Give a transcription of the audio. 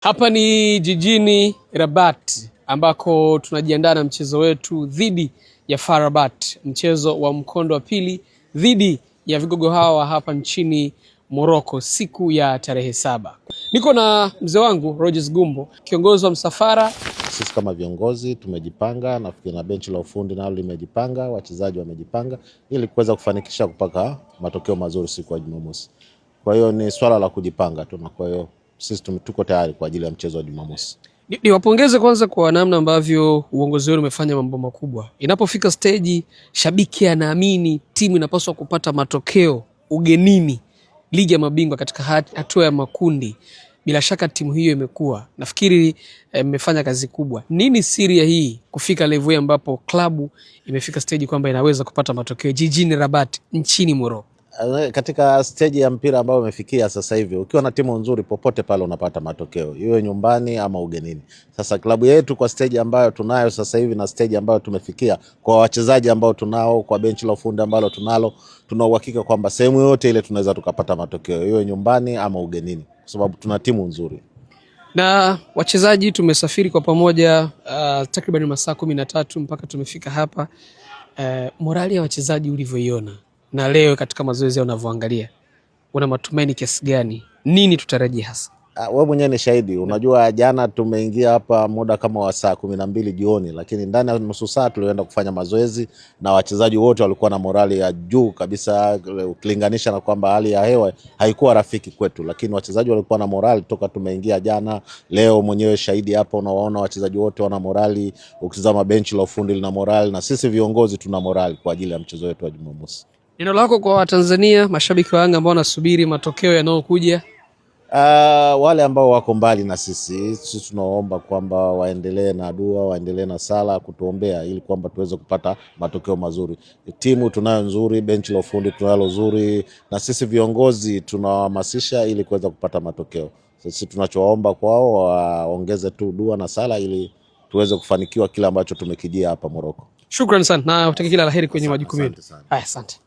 Hapa ni jijini Rabat ambako tunajiandaa na mchezo wetu dhidi ya FAR Rabat, mchezo wa mkondo wa pili dhidi ya vigogo hawa hapa nchini Morocco siku ya tarehe 7. Niko na mzee wangu Rogers Gumbo, kiongozi wa msafara. Sisi kama viongozi tumejipanga, nafikiri na benchi la ufundi nalo limejipanga, wachezaji wamejipanga ili kuweza kufanikisha kupata matokeo mazuri siku ya Jumamosi. Kwa hiyo ni swala la kujipanga tu, na kwa hiyo sisi tuko tayari kwa ajili ya mchezo wa Jumamosi. Niwapongeze kwanza kwa namna ambavyo uongozi wenu umefanya mambo makubwa. Inapofika stage shabiki anaamini timu inapaswa kupata matokeo ugenini ligi ya mabingwa katika hatua ya makundi. Bila shaka timu hiyo imekuwa, nafikiri mmefanya kazi kubwa. Nini siri ya hii kufika level ambapo klabu imefika stage kwamba inaweza kupata matokeo jijini Rabat nchini Morocco? Katika stage ya mpira ambayo umefikia sasa hivi, ukiwa na timu nzuri popote pale unapata matokeo, iwe nyumbani ama ugenini. Sasa klabu yetu kwa stage ambayo tunayo sasa hivi na stage ambayo tumefikia, kwa wachezaji ambao tunao, kwa benchi la ufundi ambalo tunalo, tuna uhakika kwamba sehemu yote ile tunaweza tukapata matokeo, iwe nyumbani ama ugenini, kwa sababu tuna timu nzuri. Na wachezaji tumesafiri kwa pamoja takriban masaa 13 mpaka tumefika hapa. Morali ya wachezaji ulivyoiona na leo katika mazoezi unavyoangalia, una matumaini kiasi gani? Nini tutarajia hasa? Wewe mwenyewe ni shahidi. Unajua jana tumeingia hapa muda kama wa saa 12 jioni, lakini ndani ya nusu saa tulienda kufanya mazoezi na wachezaji wote walikuwa na morali ya juu kabisa, ukilinganisha na kwamba hali ya hewa haikuwa rafiki kwetu, lakini wachezaji walikuwa na morali toka tumeingia jana. Leo mwenyewe shahidi hapa, unawaona wachezaji wote wana morali, ukitazama benchi la ufundi lina morali, na sisi viongozi tuna morali kwa ajili ya mchezo wetu wa Jumamosi. Neno lako kwa Watanzania, mashabiki wa Yanga ambao wanasubiri matokeo yanayokuja? Wale ambao wako mbali na sisi tunaomba kwamba waendelee na dua, waendelee na sala kutuombea ili kwamba tuweze kupata matokeo mazuri. Timu tunayo nzuri, benchi la ufundi tunalo nzuri, na sisi viongozi tunawahamasisha ili kuweza kupata matokeo. Sisi tunachoomba kwao waongeze tu dua na sala ili tuweze kufanikiwa kila ambacho tumekijia hapa Morocco. Shukrani sana na utakia kila laheri kwenye majukumu. Asante.